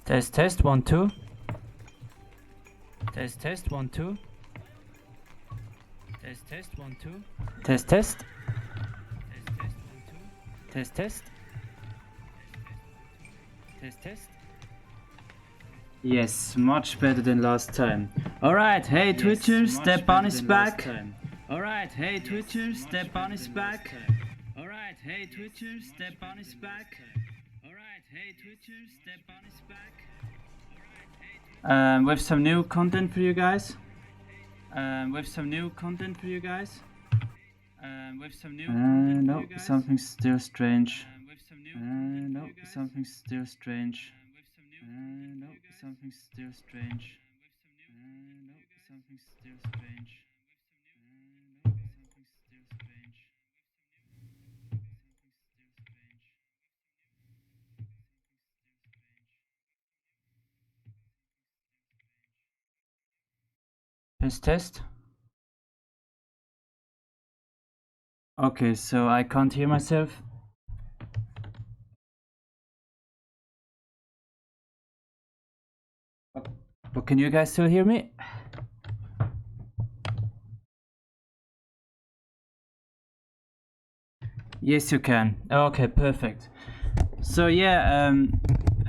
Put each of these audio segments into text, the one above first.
Test 1 2. Test 1 2. Test 1 2. Test. Test 1 2. Test. Yes, much better than last time. Alright, hey Twitchers, Stepan is back. Alright, hey Twitchers, Stepan is back. Alright, hey Twitchers, Stepan is back. Alright, hey Twitchers, Stepan is back. With some new content for you guys. No, something's still strange. No, something's still strange. Test. Okay, so I can't hear myself. But can you guys still hear me? Yes, you can. Okay, perfect. So yeah,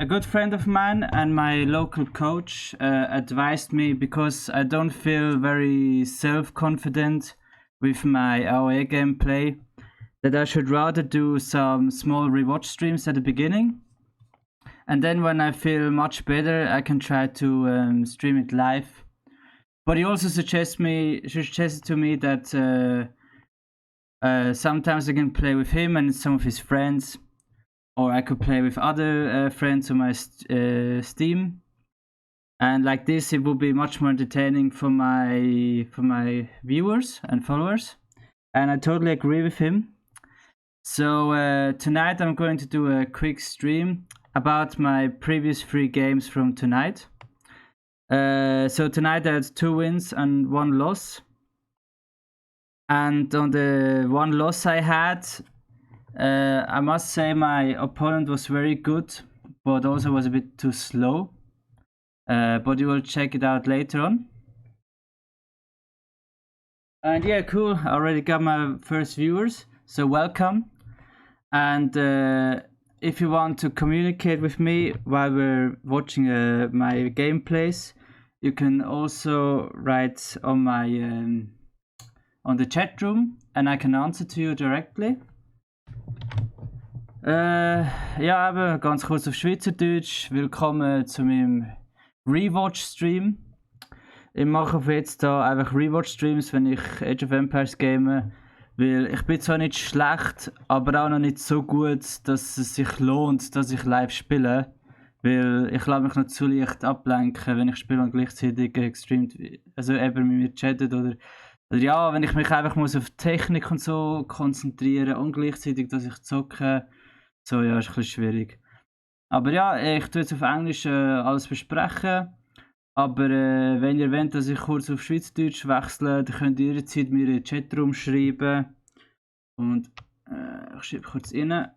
a good friend of mine and my local coach advised me, because I don't feel very self-confident with my AOE gameplay, that I should rather do some small rewatch streams at the beginning, and then when I feel much better I can try to stream it live. But he also suggested to me that sometimes I can play with him and some of his friends, or I could play with other friends on my Steam, and like this it would be much more entertaining for my viewers and followers, and I totally agree with him. So tonight I'm going to do a quick stream about my previous 3 games from tonight. So tonight I had 2 wins and 1 loss, and on the 1 loss I had, I must say my opponent was very good, but also was a bit too slow. But you will check it out later on. And yeah, cool. I already got my first viewers, so welcome. And if you want to communicate with me while we're watching my gameplays, you can also write on my on the chat room, and I can answer to you directly. Ja, eben ganz kurz auf Schweizerdeutsch. Willkommen zu meinem Rewatch-Stream. Ich mache jetzt da einfach Rewatch-Streams, wenn ich Age of Empires game, weil ich bin zwar nicht schlecht, aber auch noch nicht so gut, dass es sich lohnt, dass ich live spiele, weil ich lasse mich noch zu leicht ablenken, wenn ich spiele und gleichzeitig gestreamt, also eben mit mir chattet oder ja, wenn ich mich einfach muss auf Technik und so konzentrieren und gleichzeitig, dass ich zocke. So, ja, ist ein bisschen schwierig. Aber ja, ich tue jetzt auf Englisch alles besprechen. Aber wenn ihr wollt, dass ich kurz auf Schweizerdeutsch wechsle, dann könnt ihr jederzeit mir in den Chatroom schreiben. Und ich schreibe kurz rein.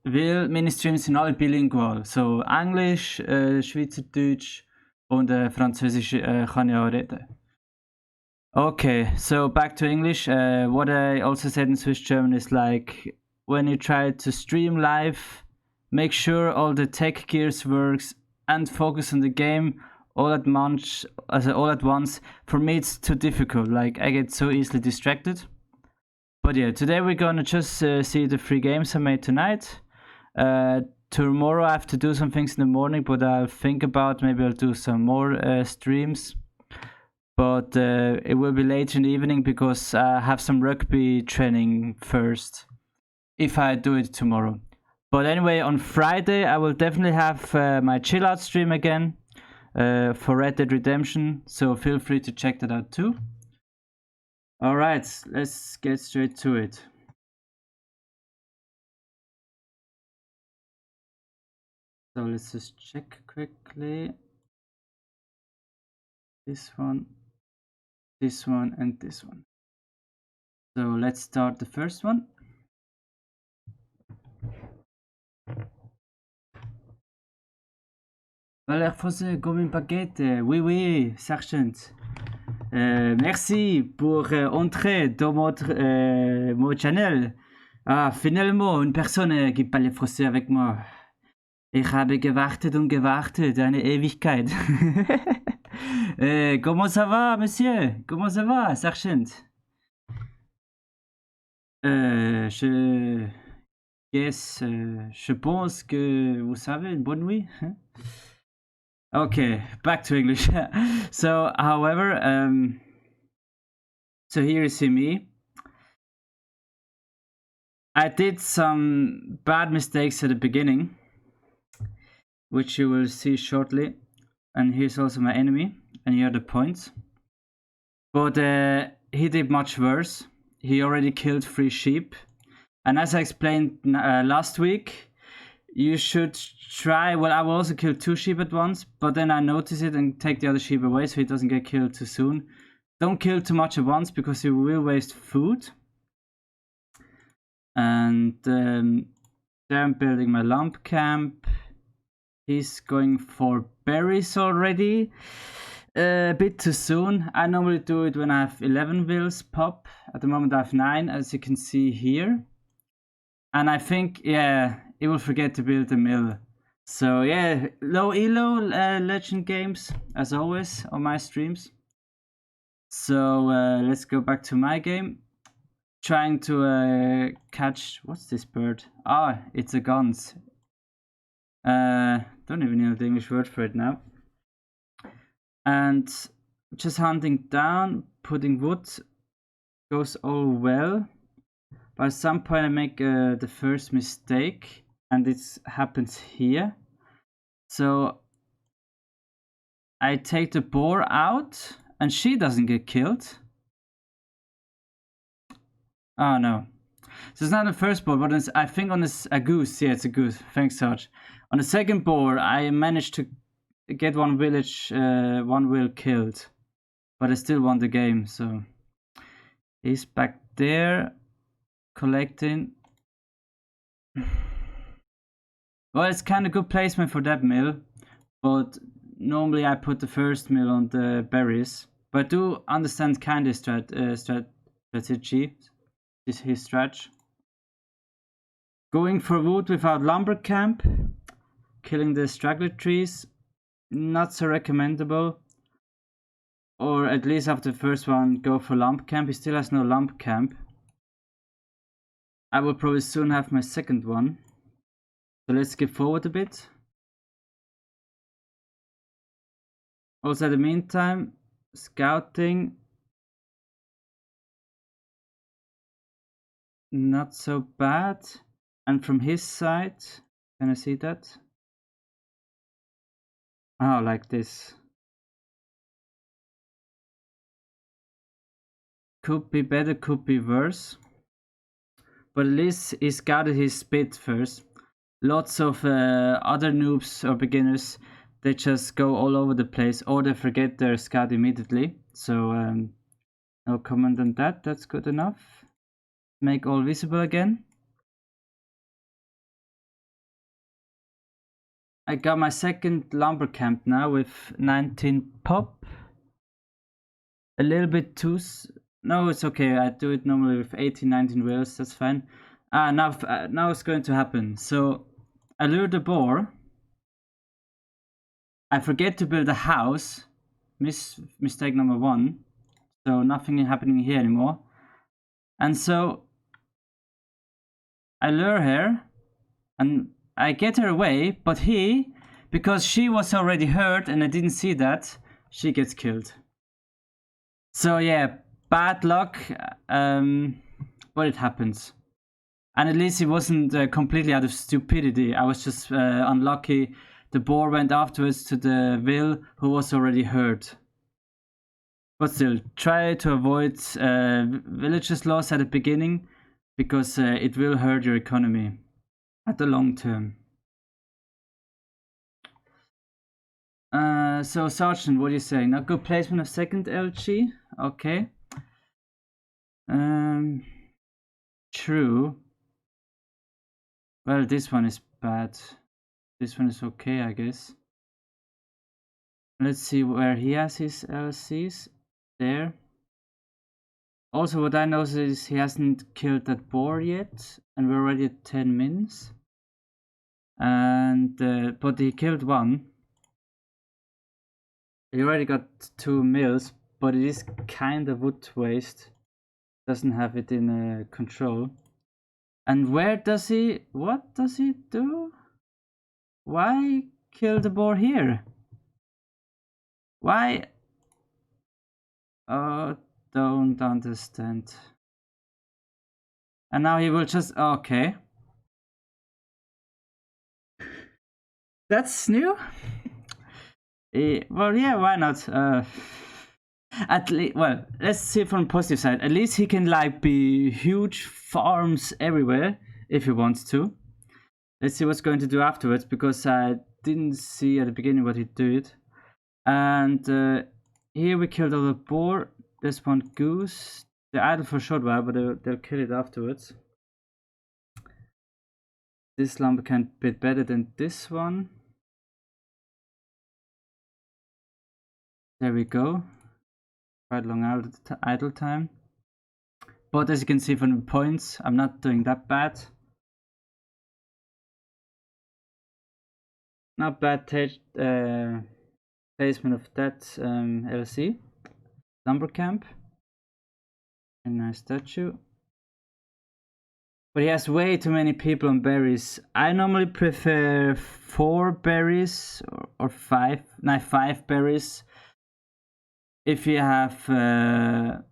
Weil meine Streams sind alle bilingual, so Englisch, Schweizerdeutsch und Französisch kann ich auch reden. Okay, so back to English. What I also said in Swiss German is like, when you try to stream live, make sure all the tech gears works and focus on the game all at once. For me it's too difficult, like I get so easily distracted. But yeah, today we're gonna just see the 3 games I made tonight. Tomorrow I have to do some things in the morning, but I'll think about, maybe I'll do some more streams. But it will be later in the evening, because I have some rugby training first, if I do it tomorrow. But anyway, on Friday I will definitely have my chill out stream again for Red Dead Redemption, so feel free to check that out too. Alright, let's get straight to it. So let's just check quickly. This one, and this one. So let's start the first one. Voilà, français comme une baguette. Oui, oui, sergent. Merci pour entrer dans mon channel. Ah, finalement, une personne qui parle français avec moi. Ich habe gewartet und gewartet, eine Ewigkeit. Comment ça va, monsieur? Comment ça va, sergent? Je pense que vous savez, une bonne nuit. Okay, back to English. So, however, so here you see me. I did some bad mistakes at the beginning, which you will see shortly. And here's also my enemy, and here are the points. But he did much worse. He already killed 3 sheep. And as I explained last week, you should try, well, I will also kill 2 sheep at once, but then I notice it and take the other sheep away so he doesn't get killed too soon. Don't kill too much at once because you will waste food. And there I'm building my lump camp. He's going for berries already. A bit too soon. I normally do it when I have 11 wheels pop. At the moment I have 9, as you can see here. And I think, yeah, it will forget to build a mill. So yeah, low elo legend games, as always, on my streams. So let's go back to my game. Trying to catch, what's this bird? Ah, it's a gans. Don't even know the English word for it now. And just hunting down, putting wood, goes all well. But at some point I make the first mistake, and this happens here. So I take the boar out, and she doesn't get killed. Oh no. So it's not the first boar, but I think on this, a goose. Yeah, it's a goose. Thanks, Sarge. On the second boar, I managed to get one village, one wheel killed. But I still won the game, so... He's back there, collecting. Well, it's kind of good placement for that mill, but normally I put the first mill on the berries. But I do understand kind of strategy. Is his stretch. Going for wood without lumber camp, killing the straggler trees, not so recommendable. Or at least after the first one, go for lump camp. He still has no lump camp. I will probably soon have my second one. So let's skip forward a bit. Also in the meantime, scouting. Not so bad. And from his side, can I see that? Oh, like this. Could be better, could be worse. But at least he scouted his spit first. Lots of other noobs or beginners, they just go all over the place or they forget their scout immediately. So no comment on that, that's good enough. Make all visible again. I got my second lumber camp now with 19 pop. A little bit too... No, it's okay. I do it normally with 18, 19 wheels. That's fine. Now it's going to happen. So I lure the boar. I forget to build a house. Mistake number 1. So nothing happening here anymore. And so I lure her and I get her away. But because she was already hurt and I didn't see that, she gets killed. So yeah, bad luck, but it happens. And at least it wasn't completely out of stupidity. I was just unlucky. The boar went afterwards to the will who was already hurt. But still, try to avoid villagers' loss at the beginning, because it will hurt your economy at the long term. So Sergeant, what are you saying? Not good placement of second LG. Okay. True. Well, this one is bad. This one is okay, I guess. Let's see where he has his LCs. There. Also, what I noticed is he hasn't killed that boar yet, and we're already at 10 mins. And but he killed one. He already got 2 mils, but it is kind of wood waste. Doesn't have it in control. And where does he? What does he do? Why kill the boar here? Why? Oh, don't understand. And now he will just okay. That's new. Well, yeah, why not? At least, well, let's see from the positive side. At least he can like be huge farms everywhere if he wants to. Let's see what's going to do afterwards, because I didn't see at the beginning what he did. And here we killed all the boar. There's one goose. They're idle for a short while, but they'll kill it afterwards. This lumber can bit better than this one. There we go. Quite long idle time. But as you can see from the points, I'm not doing that bad. Not bad placement of that LC. Lumber camp. A nice statue. But he has way too many people on berries. I normally prefer 4 berries or 5. No, 5 berries. If you have a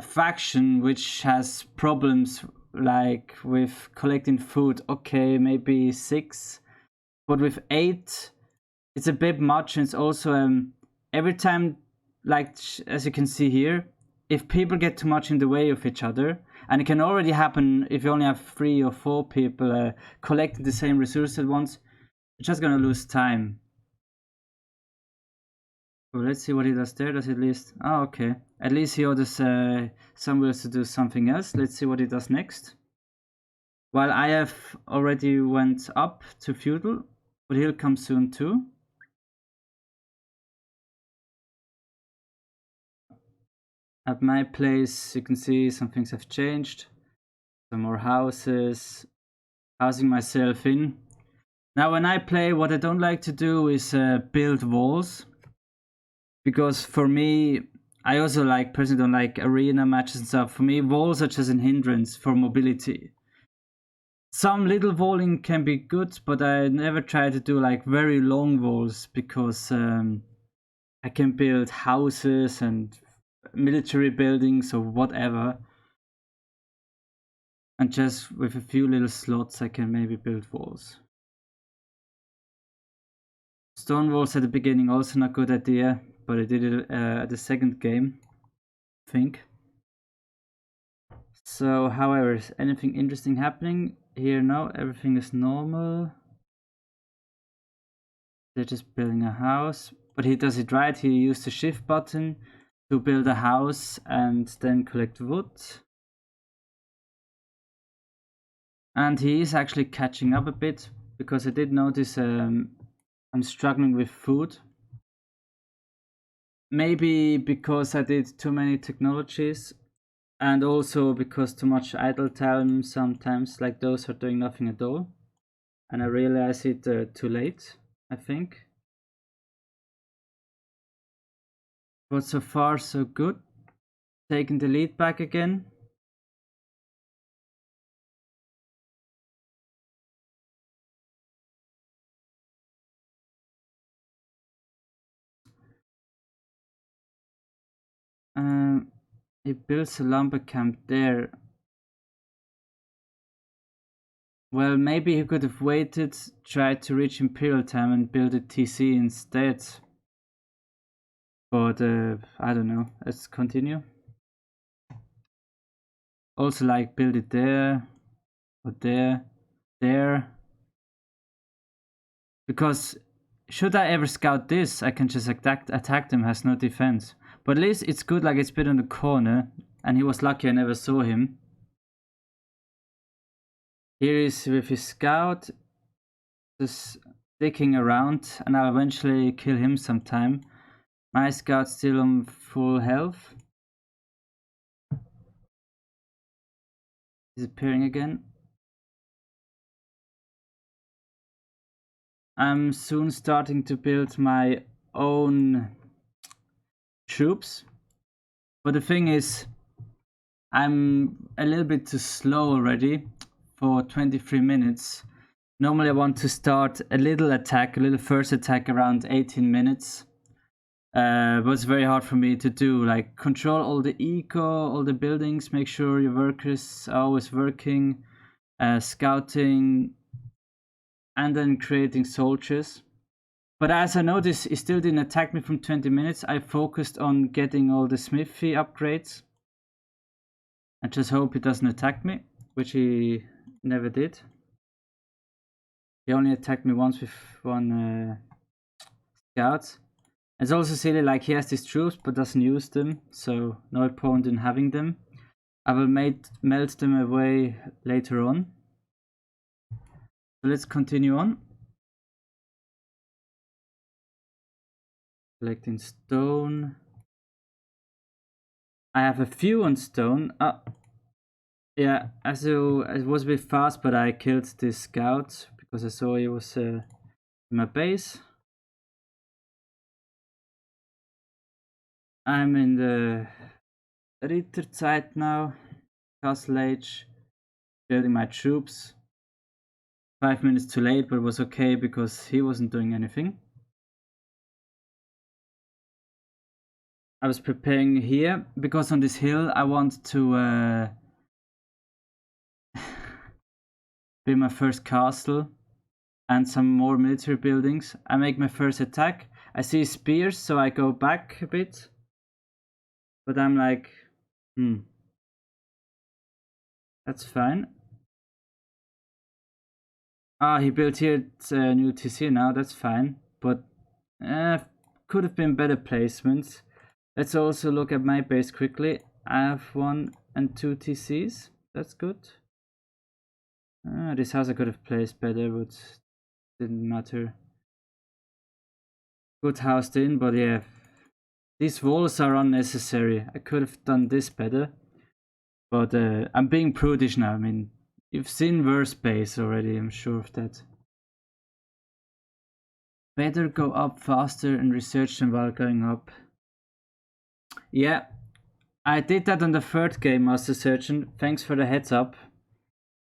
faction which has problems like with collecting food, okay, maybe 6. But with 8, it's a bit much. And it's also every time, like as you can see here, if people get too much in the way of each other, and it can already happen if you only have 3 or 4 people collecting the same resource at once, you're just gonna lose time. So let's see what he does there. Does he at least? Oh, okay. At least he orders someone else to do something else. Let's see what he does next. Well, I have already went up to feudal, but he'll come soon too. At my place, you can see some things have changed. Some more houses. Housing myself in. Now, when I play, what I don't like to do is build walls. Because for me, I also personally don't like arena matches and stuff. For me, walls are just a hindrance for mobility. Some little walling can be good, but I never try to do like very long walls, because I can build houses and military buildings or whatever. And just with a few little slots, I can maybe build walls. Stone walls at the beginning, also not a good idea, but I did it at the second game, I think. So, however, is anything interesting happening here? No, everything is normal. They're just building a house, but he does it right. He used the shift button to build a house and then collect wood. And he is actually catching up a bit, because I did notice I'm struggling with food. Maybe because I did too many technologies, and also because too much idle time sometimes, like those are doing nothing at all. And I realize it too late, I think. But so far so good. Taking the lead back again. He builds a lumber camp there. Well, maybe he could have waited, tried to reach Imperial time and build a TC instead. But I don't know. Let's continue. Also, like, build it there, or there, there. Because should I ever scout this, I can just attack them, has no defense. But at least it's good, like it's been in the corner, and he was lucky I never saw him. Here is with his scout, just sticking around, and I'll eventually kill him sometime. My scout's still on full health. Disappearing again. I'm soon starting to build my own troops. But the thing is, I'm a little bit too slow already for 23 minutes. Normally I want to start a little first attack around 18 minutes. But it's very hard for me to do, like control all the eco, all the buildings, make sure your workers are always working, scouting, and then creating soldiers. But as I noticed, he still didn't attack me from 20 minutes. I focused on getting all the smithy upgrades. I just hope he doesn't attack me, which he never did. He only attacked me once with one scout. It's also silly, like he has these troops but doesn't use them, so no point in having them. I will melt them away later on. So let's continue on. Collecting stone. I have a few on stone. Yeah, it was a bit fast, but I killed this scout because I saw he was in my base. I'm in the Ritterzeit now, Castle Age, building my troops. 5 minutes too late, but it was okay because he wasn't doing anything. I was preparing here because on this hill I want to build my first castle and some more military buildings. I make my first attack. I see spears, so I go back a bit. But I'm like, that's fine. He built here a new TC now, that's fine. But could have been better placements. Let's also look at my base quickly. I have 1 and 2 TCs, that's good. This house I could have placed better, but didn't matter. Good housed in, but yeah. These walls are unnecessary. I could have done this better. But I'm being prudish now. I mean, you've seen worse base already, I'm sure of that. Better go up faster and research them while going up. Yeah, I did that on the 3rd game, Master Surgeon. Thanks for the heads up.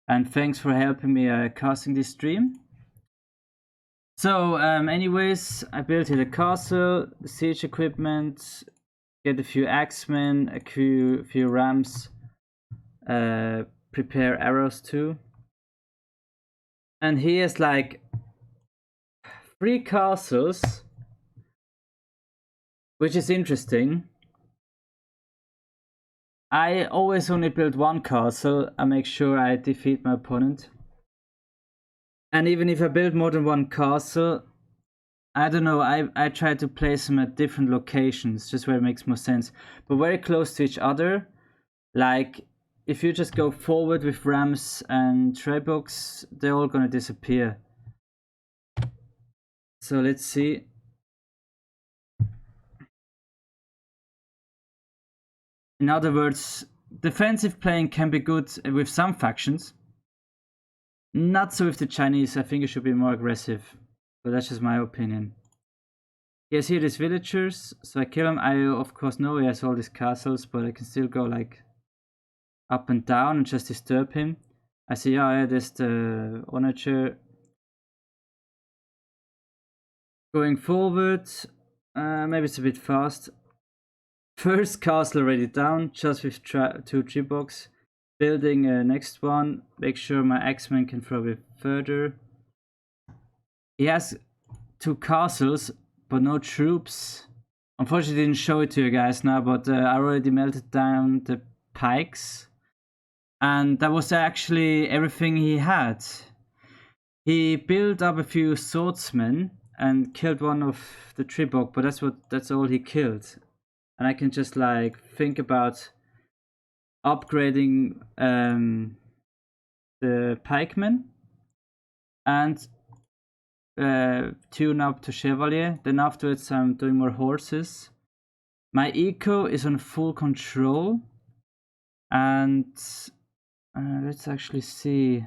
And thanks for helping me casting this stream. So, anyways, I built here the castle, the siege equipment, get a few axemen, a few rams, prepare arrows too. And he has like 3 castles, which is interesting. I always only build 1 castle. I make sure I defeat my opponent. And even if I build more than 1 castle, I don't know, I try to place them at different locations, just where it makes more sense. But very close to each other. Like, if you just go forward with rams and trebuchets, they're all gonna disappear. So let's see. In other words, defensive playing can be good with some factions. Not so with the Chinese. I think it should be more aggressive. But that's just my opinion. Yes, here these villagers, so I kill him. I of course know he has all these castles, but I can still go like up and down and just disturb him. I see, yeah, there's the onager going forward. Maybe it's a bit fast. First castle already down, just with 2 tree box. Building next one. Make sure my axeman can throw it further. He has 2 castles, but no troops. Unfortunately, I didn't show it to you guys now, but I already melted down the pikes. And that was actually everything he had. He built up a few swordsmen and killed one of the Tribok, but that's all he killed. And I can just like think about upgrading the pikemen and tune up to Chevalier. Then afterwards I'm doing more horses. My eco is on full control, and let's actually see.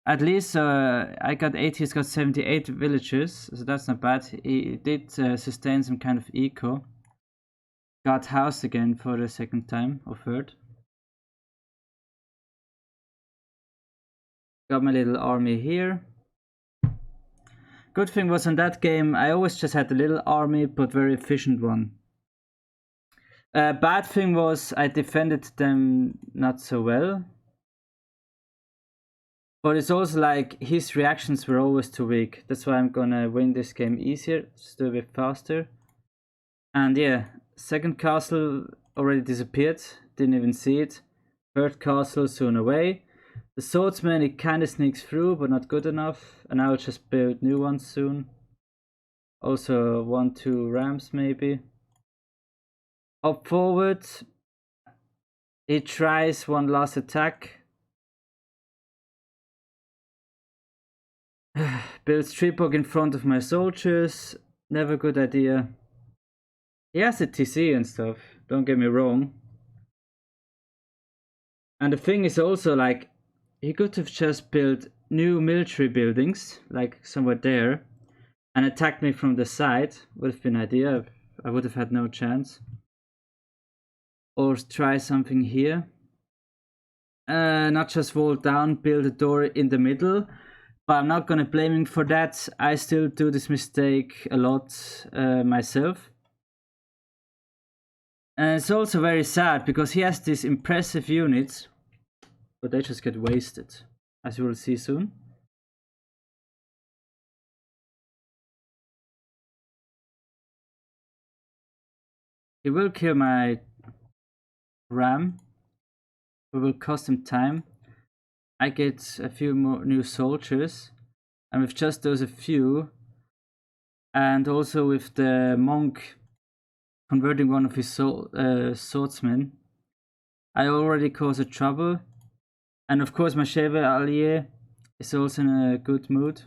At least I got 80, he's got 78 villagers, so that's not bad. He did sustain some kind of eco. Got housed again for the second time, or third. Got my little army here. Good thing was on that game, I always just had a little army, but very efficient one. Bad thing was I defended them not so well. But it's also like his reactions were always too weak. That's why I'm gonna win this game easier, just a bit faster. And yeah, second castle already disappeared, didn't even see it. Third castle soon away. The swordsman, it kinda sneaks through, but not good enough. And I'll just build new ones soon. Also 1-2 rams maybe. Up forward. He tries one last attack. Builds Tripok in front of my soldiers. Never good idea. He has a TC and stuff, don't get me wrong. And the thing is also, like, he could have just built new military buildings, like somewhere there, and attacked me from the side. Would have been an idea. I would have had no chance. Or try something here. Not just wall down, build a door in the middle. But I'm not gonna blame him for that. I still do this mistake a lot myself. And it's also very sad because he has these impressive units, but they just get wasted, as you will see soon. He will kill my ram. It will cost him time. I get a few more new soldiers, and with just those a few, and also with the monk converting one of his swordsmen, I already caused a trouble. And of course my Chevalier is also in a good mood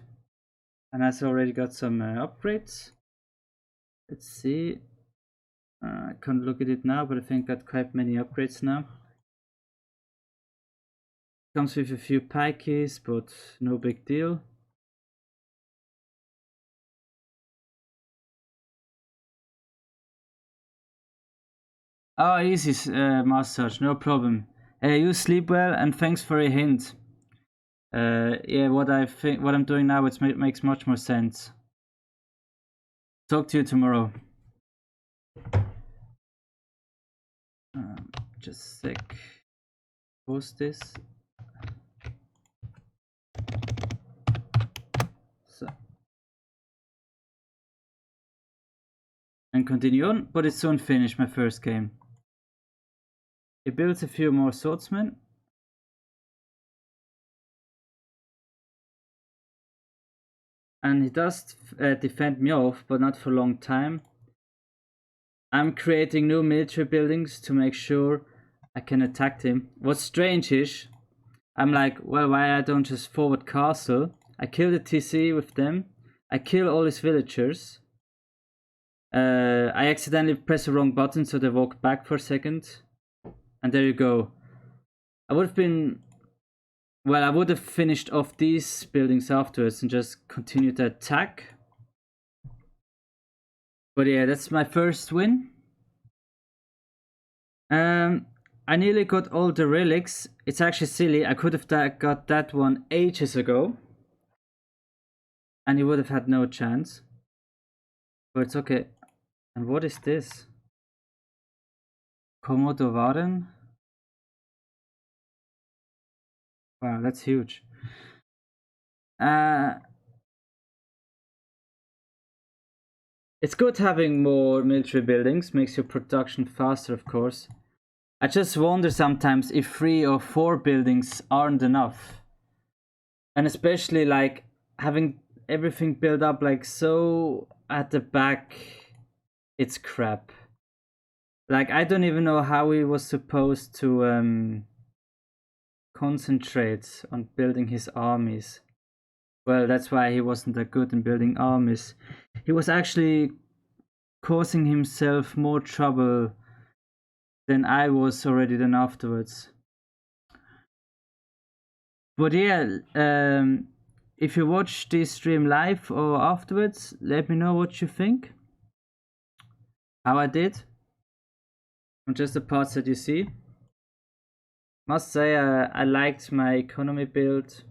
and has already got some upgrades. Let's see. I can't look at it now, but I think got quite many upgrades now. Comes with a few pikeys, but no big deal. Oh, easy, Master, no problem. You sleep well, and thanks for a hint. Yeah, what I'm doing now, it makes much more sense. Talk to you tomorrow. Just a sec. Post this. So. And continue on, but it's soon finished, my first game. He builds a few more swordsmen. And he does defend me off, but not for a long time. I'm creating new military buildings to make sure I can attack him. What's strange is, I'm like, well, why I don't just forward castle? I kill the TC with them. I kill all his villagers. I accidentally press the wrong button, so they walk back for a second. And there you go. I would have been... Well, I would have finished off these buildings afterwards and just continued the attack. But yeah, that's my first win. I nearly got all the relics. It's actually silly. I could have got that one ages ago. And he would have had no chance. But it's okay. And what is this? Komodo Waren? Wow, that's huge. Yeah, It's good having more military buildings, makes your production faster, of course. I just wonder sometimes if 3 or 4 buildings aren't enough. And especially like having everything built up like so at the back, it's crap. Like I don't even know how he was supposed to concentrate on building his armies. Well, that's why he wasn't that good in building armies. He was actually causing himself more trouble than I was already then afterwards. But yeah, if you watch this stream live or afterwards, let me know what you think. How I did. From just the parts that you see. Must say I liked my economy build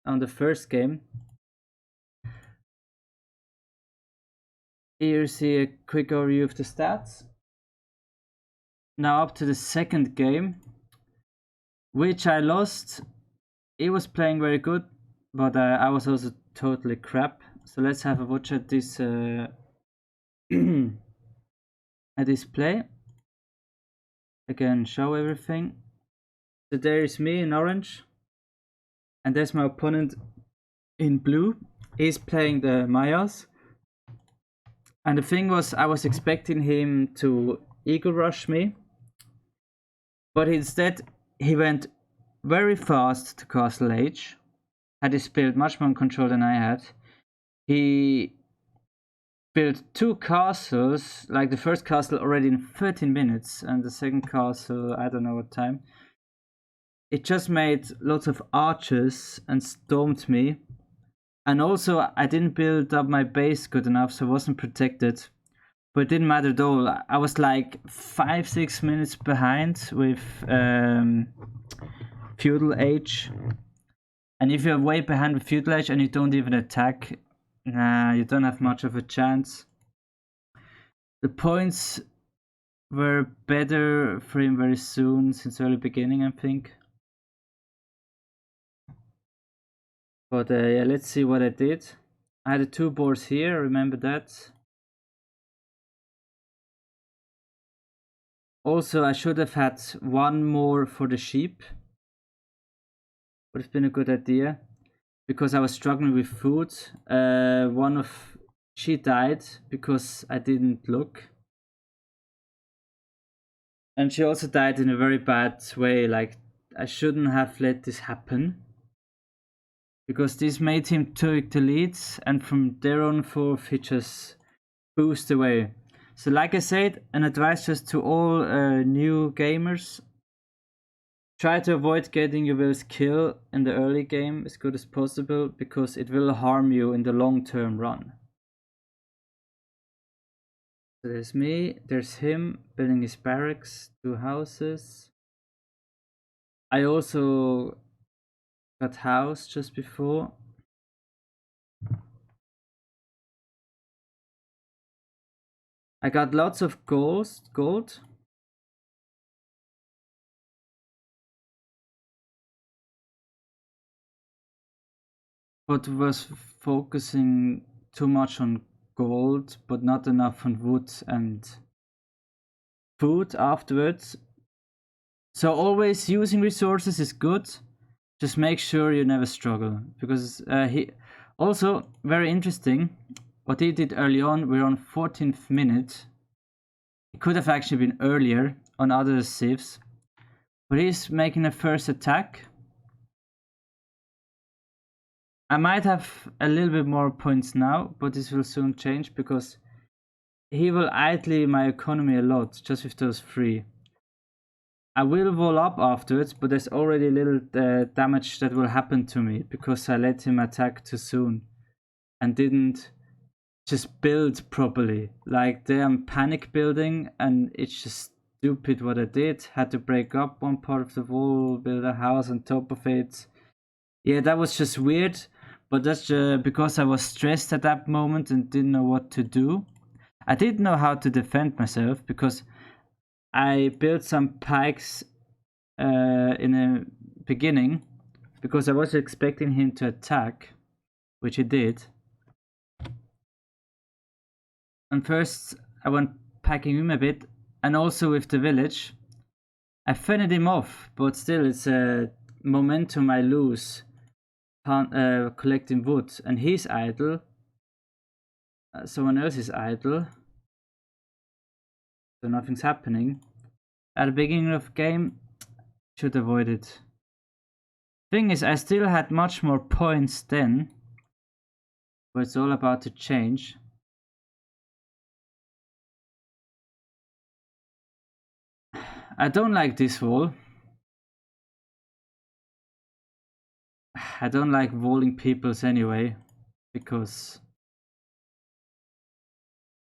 on the first game. Here you see a quick overview of the stats. Now up to the second game, which I lost. He was playing very good, but I was also totally crap. So let's have a watch at this at this play. Again, show everything. So there is me in orange, and there's my opponent in blue. He's playing the Mayas. And the thing was, I was expecting him to eagle rush me, but instead he went very fast to Castle H. Had his build much more in control than I had. He built 2 castles, like the first castle already in 13 minutes, and the second castle, I don't know what time. It just made lots of archers and stormed me. And also, I didn't build up my base good enough, so I wasn't protected. But it didn't matter at all. I was like 5-6 minutes behind with Feudal Age. And if you're way behind with Feudal Age and you don't even attack, nah, you don't have much of a chance. The points were better for him very soon, since early beginning, I think. But yeah, let's see what I did. I had the 2 boars here, remember that. Also, I should have had 1 more for the sheep. Would have been a good idea. Because I was struggling with food. She died because I didn't look. And she also died in a very bad way. Like, I shouldn't have let this happen. Because this made him take the lead, and from there on forth he just boosted away. So like I said, an advice just to all new gamers. Try to avoid getting your Will's kill in the early game as good as possible, because it will harm you in the long-term run. So there's me, there's him building his barracks, 2 houses. I also got house just before. I got lots of gold. But was focusing too much on gold, but not enough on wood and food afterwards. So always using resources is good. Just make sure you never struggle, because he also very interesting. What he did early on, we're on 14th minute. It could have actually been earlier on other civs, but he's making a first attack. I might have a little bit more points now, but this will soon change, because he will idle my economy a lot just with those 3. I will wall up afterwards, but there's already little damage that will happen to me because I let him attack too soon and didn't just build properly. Like, there I'm panic building and it's just stupid what I did. Had to break up one part of the wall, build a house on top of it. Yeah, that was just weird, but that's because I was stressed at that moment and didn't know what to do. I didn't know how to defend myself, because I built some pikes in the beginning, because I was expecting him to attack, which he did. And first, I went packing him a bit, and also with the village. I fended him off, but still, it's a momentum I lose collecting wood. And he's idle. Someone else is idle. So nothing's happening. At the beginning of the game, should avoid it. Thing is, I still had much more points then. But it's all about to change. I don't like this wall. I don't like walling peoples anyway, because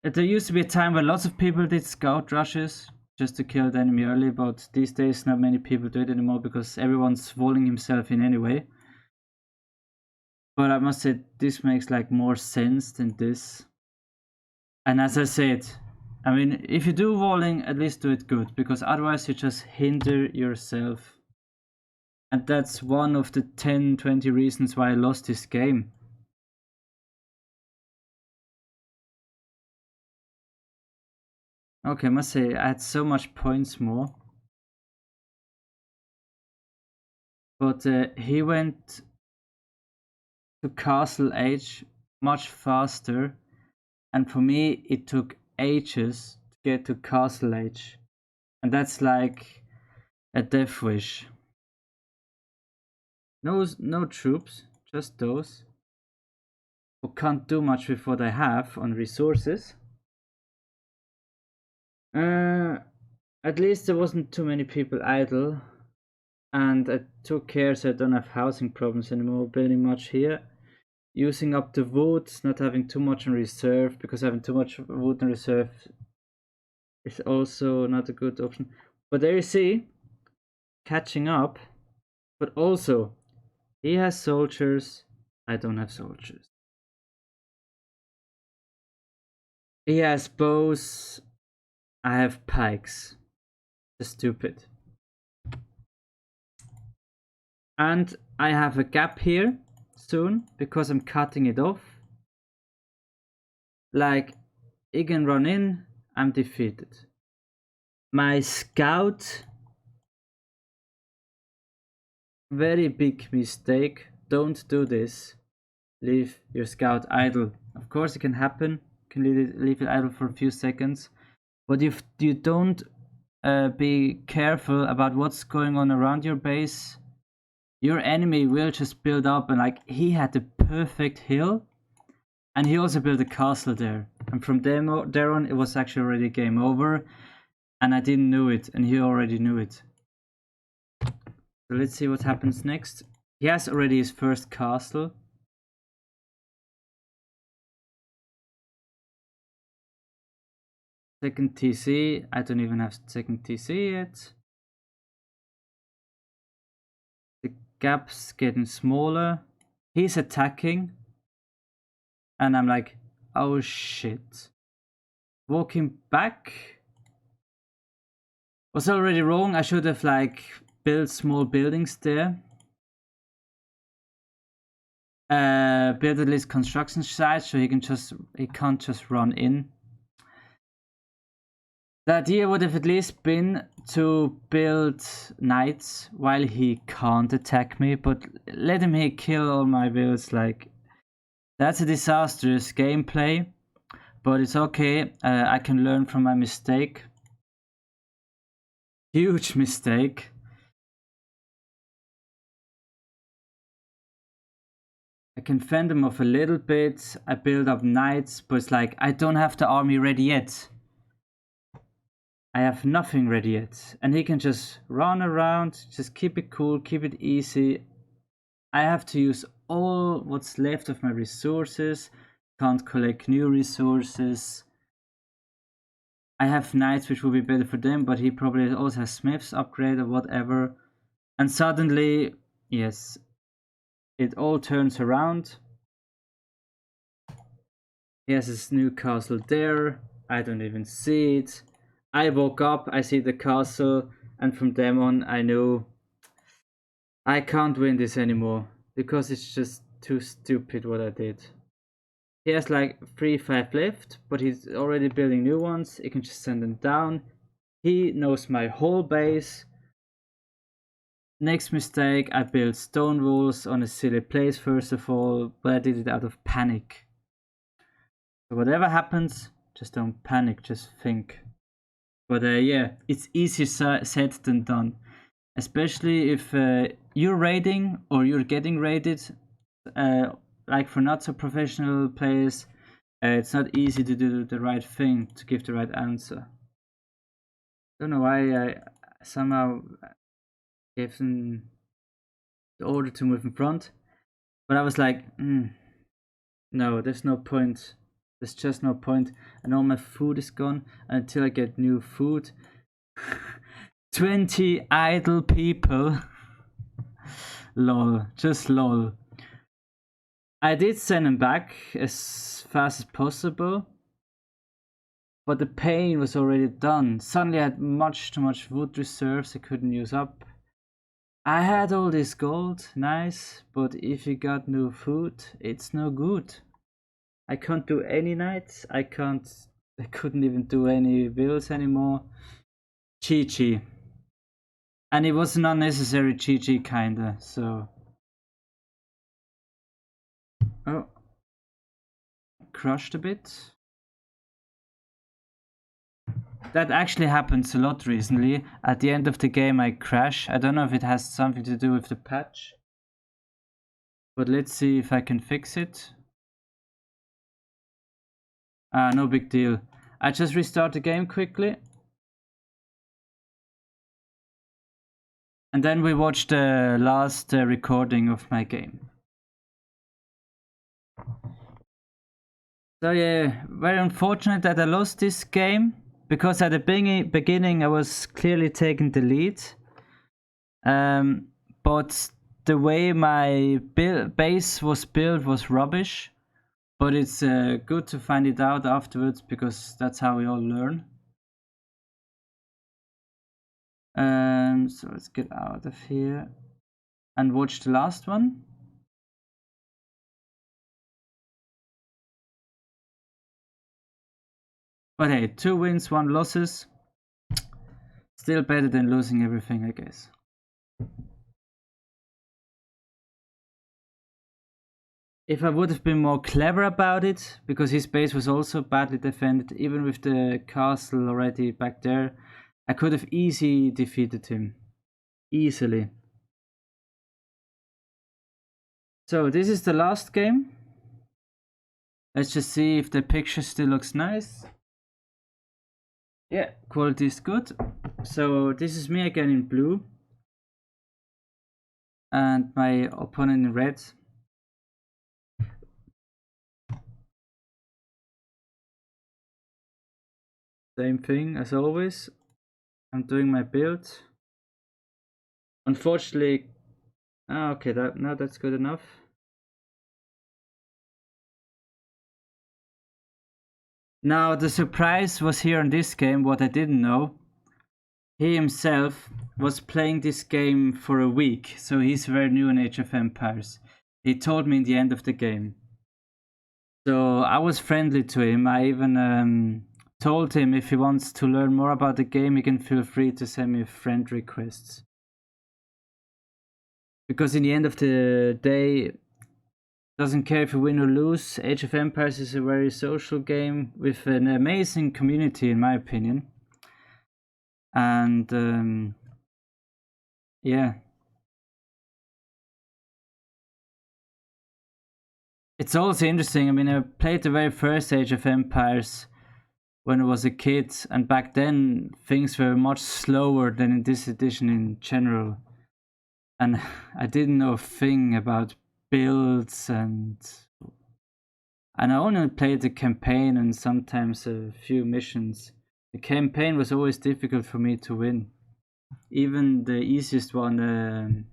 there used to be a time where lots of people did scout rushes just to kill the enemy early, but these days not many people do it anymore because everyone's walling himself in anyway. But I must say this makes like more sense than this. And as I said, I mean, if you do walling, at least do it good, because otherwise you just hinder yourself. And that's one of the 10-20 reasons why I lost this game. Okay, I must say, I had so much points more. But he went to Castle Age much faster. And for me, it took ages to get to Castle Age. And that's like a death wish. No troops, just those who can't do much with what I have on resources. At least there wasn't too many people idle, and I took care so I don't have housing problems anymore. Building much here, using up the wood, not having too much in reserve, because having too much wood in reserve is also not a good option. But there you see, catching up. But also, he has soldiers, I don't have soldiers. He has bows, I have pikes. Just stupid. And I have a gap here soon because I'm cutting it off. Like, he can run in, I'm defeated. My scout, very big mistake. Don't do this. Leave your scout idle. Of course it can happen. You can leave it idle for a few seconds. But if you don't be careful about what's going on around your base, your enemy will just build up. And like, he had the perfect hill, and he also built a castle there. And from there on, it was actually already game over, and I didn't know it, and he already knew it. So let's see what happens next. He has already his first castle. Second TC. I don't even have second TC yet. The gap's getting smaller. He's attacking. And I'm like, oh shit. Walking back was already wrong. I should have like built small buildings there. Build at least construction sites so he can't just run in. The idea would have at least been to build knights while he can't attack me, but let him kill all my villas. Like, that's a disastrous gameplay, but it's okay. I can learn from my mistake. Huge mistake. I can fend them off a little bit. I build up knights, but it's like, I don't have the army ready yet. I have nothing ready yet. And he can just run around, just keep it cool, keep it easy. I have to use all what's left of my resources. Can't collect new resources. I have knights which will be better for them, but he probably also has smiths upgrade or whatever. And suddenly, yes, it all turns around. He has his new castle there. I don't even see it. I woke up, I see the castle, and from then on I knew I can't win this anymore, because it's just too stupid what I did. He has like 3-5 left, but he's already building new ones. He can just send them down. He knows my whole base. Next mistake, I built stone walls on a silly place first of all, but I did it out of panic. So whatever happens, just don't panic, just think. But yeah, it's easier said than done. Especially if you're raiding or you're getting raided, like for not so professional players, it's not easy to do the right thing, to give the right answer. Don't know why I somehow gave them the order to move in front, but I was like, no, there's no point. There's just no point, and all my food is gone until I get new food. 20 idle people. Lol, just lol. I did send him back as fast as possible, but the pain was already done. Suddenly I had much too much wood reserves I couldn't use up. I had all this gold, nice, but if you got no food, it's no good. I can't do any nights, I couldn't even do any builds anymore. GG. And it was an unnecessary GG kinda, so... Oh. Crushed a bit. That actually happens a lot recently. At the end of the game I crash. I don't know if it has something to do with the patch. But let's see if I can fix it. No big deal. I just restart the game quickly. And then we watch the last recording of my game. So yeah, very unfortunate that I lost this game, because at the beginning I was clearly taking the lead. But the way my base was built was rubbish. But it's good to find it out afterwards, because that's how we all learn. So let's get out of here and watch the last one. But hey, 2 wins, 1 losses. Still better than losing everything, I guess. If I would have been more clever about it, because his base was also badly defended, even with the castle already back there, I could have easily defeated him. Easily. So this is the last game. Let's just see if the picture still looks nice. Yeah, quality is good. So this is me again in blue. And my opponent in red. Same thing as always. I'm doing my build. Unfortunately, okay, that's good enough. Now the surprise was here in this game, what I didn't know. He himself was playing this game for a week, so he's very new in Age of Empires. He told me in the end of the game. So I was friendly to him. I even told him if he wants to learn more about the game, he can feel free to send me friend requests. Because in the end of the day, doesn't care if you win or lose, Age of Empires is a very social game with an amazing community, in my opinion. And yeah. It's also interesting, I mean, I played the very first Age of Empires when I was a kid, and back then things were much slower than in this edition in general. And I didn't know a thing about builds, and I only played the campaign and sometimes a few missions. The campaign was always difficult for me to win. Even the easiest one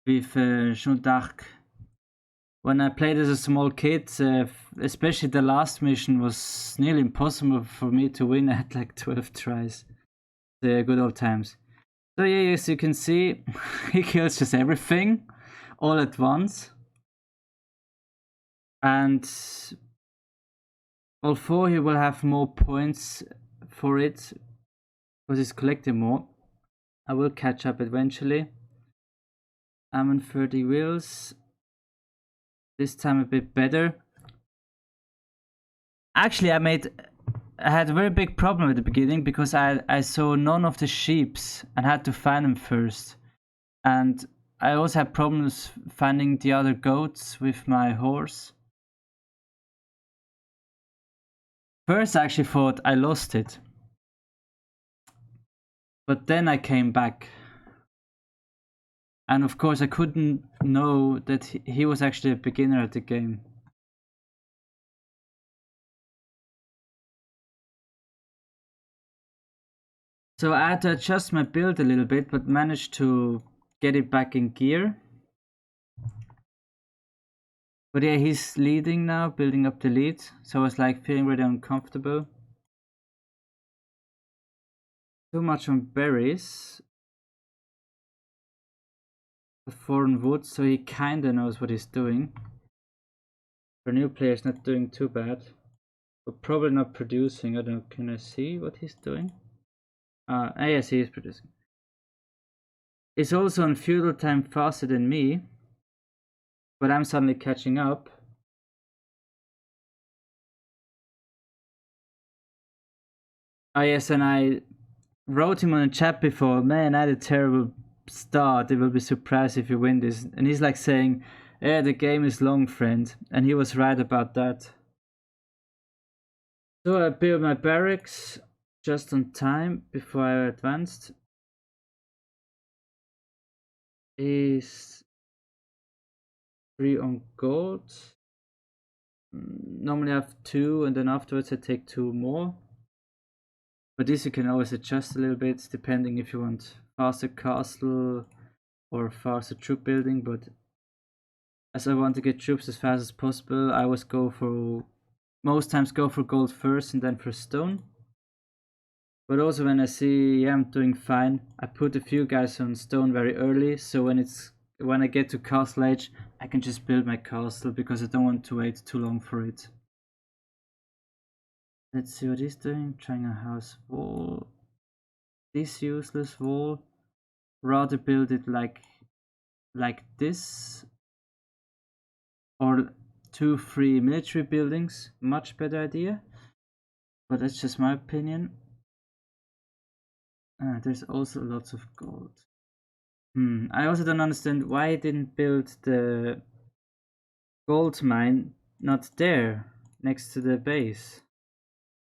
with Jeanne d'Arc. When I played as a small kid, especially the last mission was nearly impossible for me to win. I had like 12 tries. The good old times. So yeah, as you can see, he kills just everything all at once. And although he will have more points for it, because he's collecting more, I will catch up eventually. I'm on 30 wheels. This time a bit better. Actually, I had a very big problem at the beginning because I saw none of the sheeps and had to find them first. And I also had problems finding the other goats with my horse. First, I actually thought I lost it. But then I came back. And of course, I couldn't know that he was actually a beginner at the game. So I had to adjust my build a little bit, but managed to get it back in gear. But yeah, he's leading now, building up the lead. So I was like feeling really uncomfortable. Too much on berries. The foreign wood, so he kinda knows what he's doing. For new players, not doing too bad. But probably not producing. I don't know, can I see what he's doing? Yes, he is producing. He's also on feudal time faster than me. But I'm suddenly catching up. Yes, and I wrote him on a chat before, man, I had a terrible start. They will be surprised if you win this. And he's like saying, yeah, the game is long, friend. And he was right about that. So I built my barracks just on time before I advanced. Is 3 on gold. Normally I have 2 and then afterwards I take 2 more. But this you can always adjust a little bit depending if you want faster castle or faster troop building, but as I want to get troops as fast as possible, I always most times go for gold first and then for stone. But also when I see, yeah, I'm doing fine, I put a few guys on stone very early, so when I get to castle age, I can just build my castle because I don't want to wait too long for it. Let's see what he's doing. Trying a house wall. This useless wall. Rather build it like this. Or 2-3 military buildings. Much better idea. But that's just my opinion. There's also lots of gold. I also don't understand why I didn't build the gold mine not there, next to the base.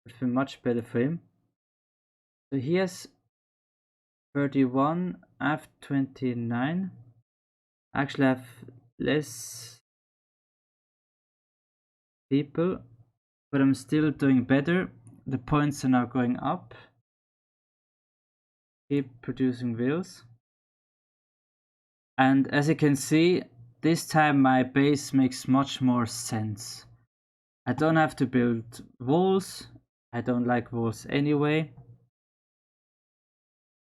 Would be much better for him. So he has 31, I have 29. Actually, I have less people, but I'm still doing better. The points are now going up. Keep producing wheels. And as you can see, this time my base makes much more sense. I don't have to build walls. I don't like walls anyway.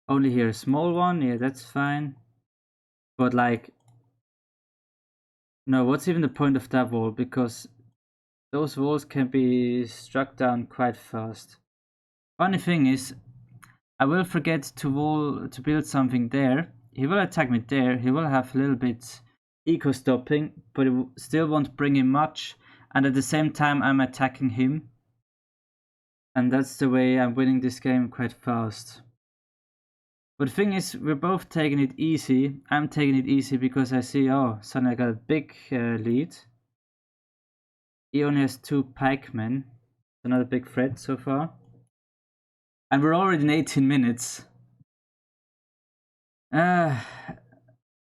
Only here a small one, yeah, that's fine. But like, no, what's even the point of that wall? Because those walls can be struck down quite fast. Funny thing is, I will forget to build something there. He will attack me there. He will have a little bit eco stopping, but it still won't bring him much. And at the same time, I'm attacking him. And that's the way I'm winning this game quite fast. But the thing is, we're both taking it easy. I'm taking it easy because I see, oh, suddenly I got a big lead. He only has 2 pikemen. So not a big threat so far. And we're already in 18 minutes.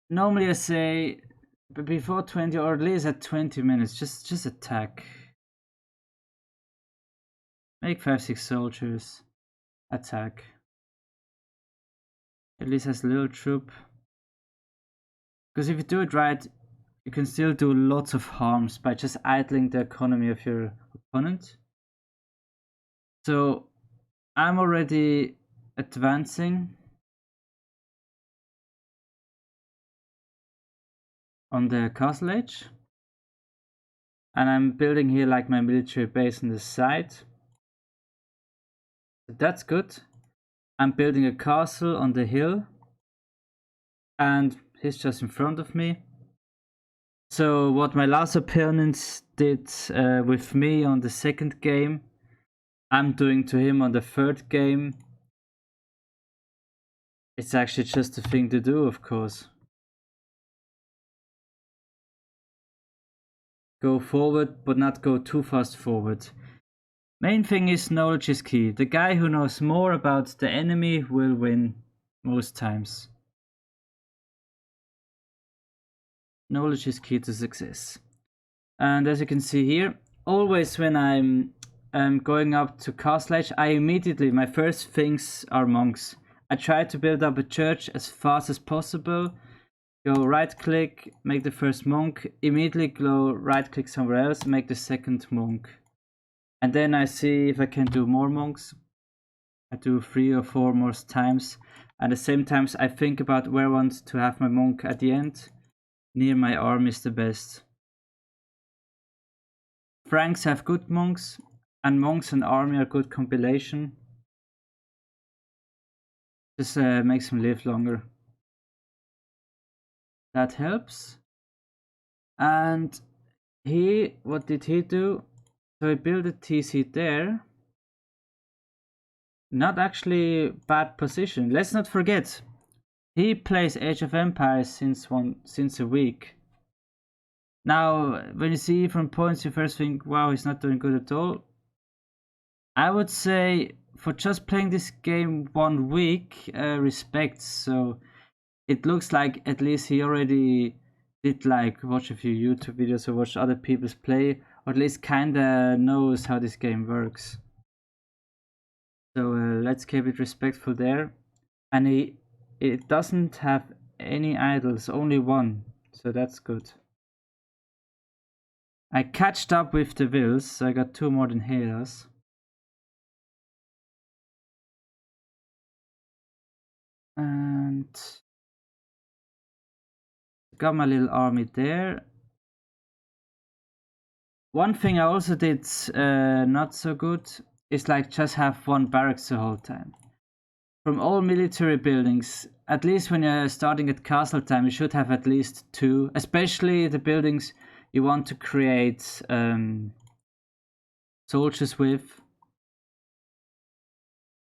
Normally I say before 20 or at least at 20 minutes, just attack. Make 5-6 soldiers. Attack. At least has a little troop. Because if you do it right, you can still do lots of harms by just idling the economy of your opponent. So I'm already advancing on the castle age. And I'm building here like my military base on the side. That's good. I'm building a castle on the hill. And he's just in front of me. So what my last opponents did with me on the second game, I'm doing to him on the third game. It's actually just a thing to do, of course. Go forward, but not go too fast forward. Main thing is knowledge is key. The guy who knows more about the enemy will win most times. Knowledge is key to success. And as you can see here, always when I'm going up to castle age, my first things are monks. I try to build up a church as fast as possible. Go right click, make the first monk, immediately go right click somewhere else, make the second monk. And then I see if I can do more monks. I do 3 or 4 more times. And at the same times I think about where I want to have my monk at the end. Near my arm is the best. Franks have good monks, and monks and army are good compilation. This makes them live longer. That helps. And what did he do? So he built a TC there. Not actually bad position. Let's not forget, he plays Age of Empires since a week. Now, when you see from points, you first think, wow, he's not doing good at all. I would say for just playing this game 1 week, respect. So it looks like at least he already did like watch a few YouTube videos or watch other people's play, or at least kinda knows how this game works. So let's keep it respectful there. And it doesn't have any idols, only 1, so that's good. I catched up with the wills, so I got 2 more than he does. And got my little army there. One thing I also did not so good is like just have 1 barracks the whole time. From all military buildings, at least when you're starting at castle time, you should have at least 2, especially the buildings you want to create soldiers with.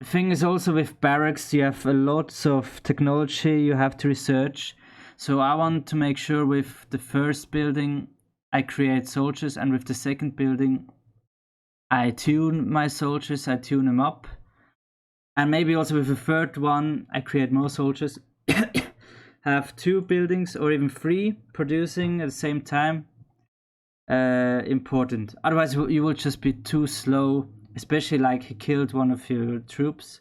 The thing is also with barracks, you have a lot of technology you have to research. So I want to make sure with the first building I create soldiers, and with the second building I tune my soldiers, I tune them up. And maybe also with the third one I create more soldiers. Have 2 buildings or even 3 producing at the same time. Important. Otherwise you will just be too slow, especially like he killed one of your troops.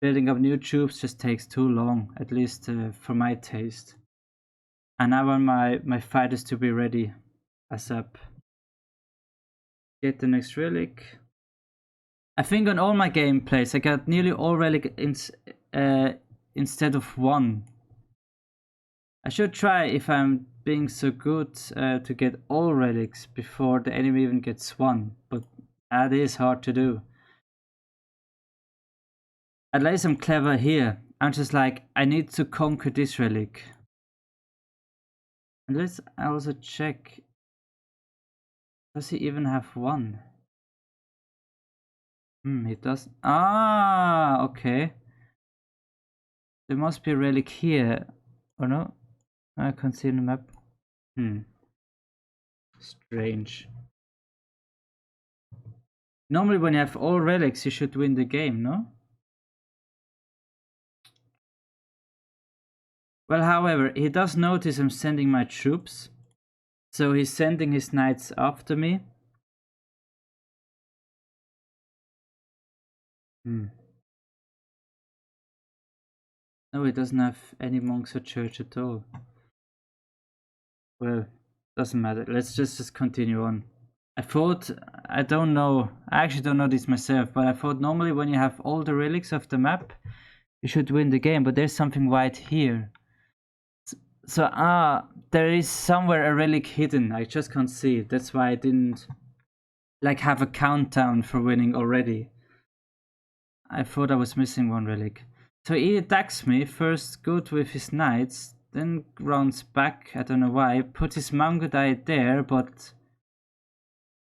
Building up new troops just takes too long, at least for my taste. And I want my fighters to be ready ASAP. Get the next relic. I think on all my gameplays I got nearly all relic instead of 1. I should try, if I'm being so good, to get all relics before the enemy even gets 1, but that is hard to do. At least I'm clever here. I'm just like, I need to conquer this relic. And let's also check. Does he even have 1? He does. Ah, okay. There must be a relic here, or no? I can't see in the map. Strange. Normally when you have all relics you should win the game, no? Well, however, he does notice I'm sending my troops, so he's sending his knights after me. No, he doesn't have any monks or church at all. Well, doesn't matter. Let's just continue on. I actually don't know this myself, but I thought normally when you have all the relics of the map, you should win the game, but there's something white here. So there is somewhere a relic hidden. I just can't see it. That's why I didn't like have a countdown for winning already. I thought I was missing one relic. So he attacks me, first good with his knights, then rounds back, I don't know why, put his Mangudai there, but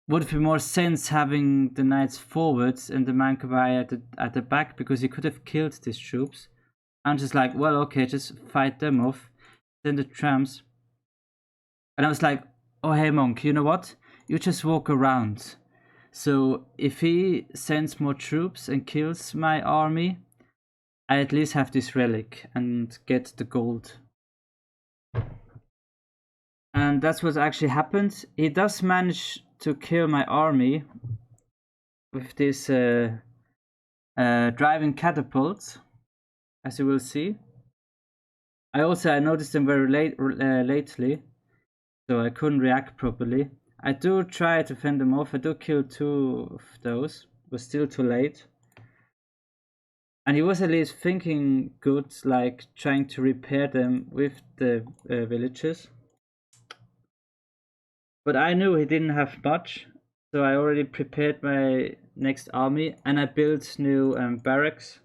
would it be more sense having the knights forwards and the Mangudai at the back, because he could have killed these troops. I'm just like, well, okay, just fight them off. Then the trams. And I was like, oh hey monk, you know what? You just walk around. So if he sends more troops and kills my army, I at least have this relic and get the gold. And that's what actually happened. He does manage to kill my army with this driving catapults, as you will see. I noticed them very lately, so I couldn't react properly. I do try to fend them off. I do kill 2 of those, but still too late. And he was at least thinking good, like trying to repair them with the villages. But I knew he didn't have much, so I already prepared my next army, and I built new barracks.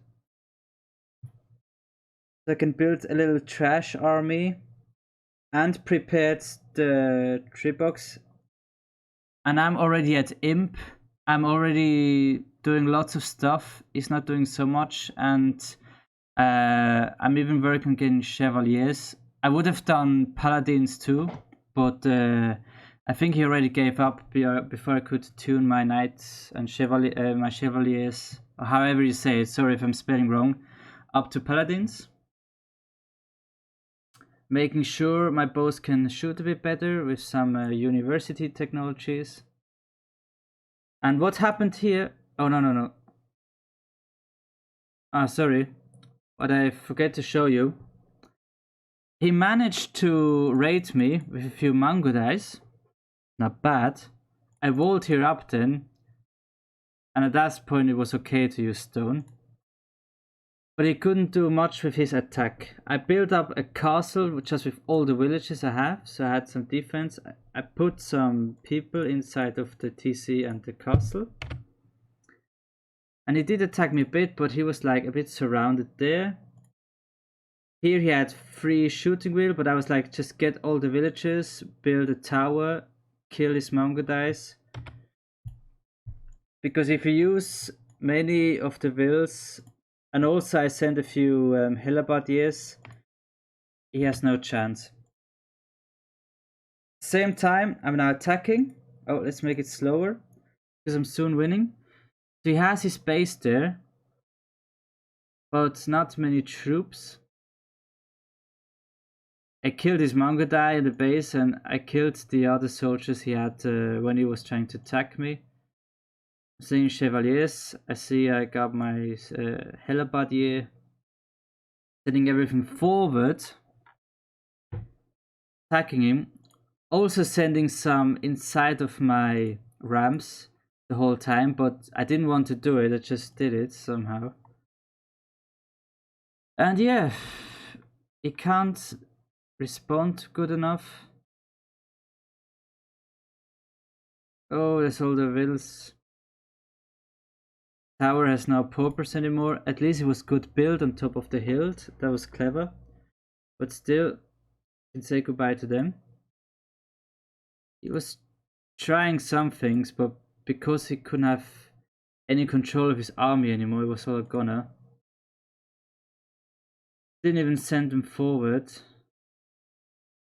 So I can build a little trash army, and prepared the Tribox. And I'm already at Imp. I'm already doing lots of stuff. He's not doing so much, and I'm even working on getting Chevaliers. I would have done Paladins too, but I think he already gave up before I could tune my knights and my Chevaliers, or however you say it. Sorry if I'm spelling wrong. Up to Paladins. Making sure my bows can shoot a bit better with some university technologies. And what happened here? Oh, no. Sorry. What I forget to show you. He managed to raid me with a few Mangudais. Not bad. I walled here up then. And at that point it was okay to use stone. But he couldn't do much with his attack. I built up a castle just with all the villages I have, so I had some defense. I put some people inside of the TC and the castle. And he did attack me a bit, but he was like a bit surrounded there. Here he had 3 shooting wheel, but I was like, just get all the villages, build a tower, kill his Mongodites. Because if you use many of the wills, and also I sent a few Hellebardiers, he has no chance. Same time, I'm now attacking. Oh, let's make it slower, because I'm soon winning. So he has his base there, but not many troops. I killed his Mangudai in the base, and I killed the other soldiers he had when he was trying to attack me. Seeing Chevaliers, I see I got my Hellebardier, sending everything forward, attacking him. Also sending some inside of my ramps the whole time, but I didn't want to do it, I just did it somehow. And yeah, he can't respond good enough. Oh, there's all the wills. Tower has no paupers anymore. At least it was good build on top of the hill. That was clever. But still, you can say goodbye to them. He was trying some things, but because he couldn't have any control of his army anymore, it was all gonna. Didn't even send them forward.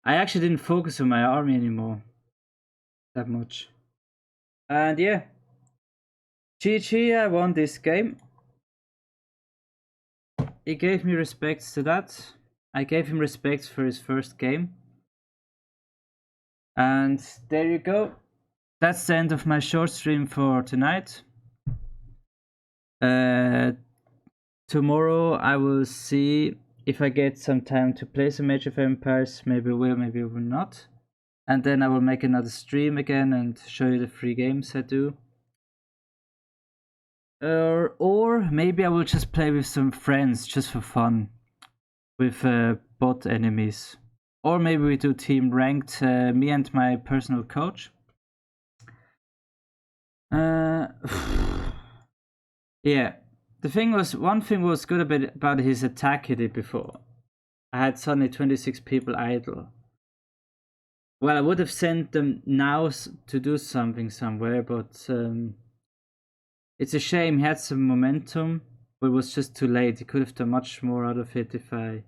I actually didn't focus on my army anymore that much. And yeah, GG, I won this game. He gave me respects to that. I gave him respects for his first game. And there you go. That's the end of my short stream for tonight. Tomorrow I will see if I get some time to play some Age of Empires. Maybe I will, maybe I will not. And then I will make another stream again and show you the 3 games I do. Or maybe I will just play with some friends just for fun. With bot enemies. Or maybe we do team ranked, me and my personal coach. Yeah. One thing was good about his attack he did before. I had suddenly 26 people idle. Well, I would have sent them now to do something somewhere, but it's a shame. He had some momentum, but it was just too late. He could have done much more out of it if I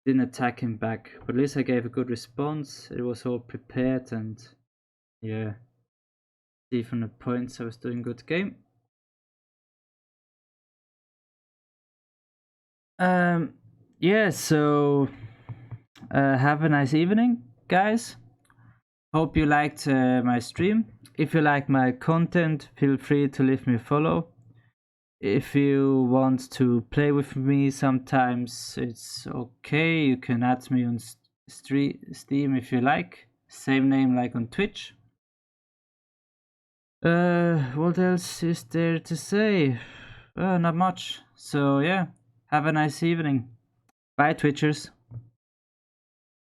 didn't attack him back. But at least I gave a good response. It was all prepared, and yeah. See from the points, I was doing a good game. Yeah, so have a nice evening, guys. Hope you liked my stream. If you like my content, feel free to leave me a follow. If you want to play with me sometimes, it's okay. You can add me on Steam if you like. Same name like on Twitch. What else is there to say? Not much. So yeah, have a nice evening. Bye, Twitchers.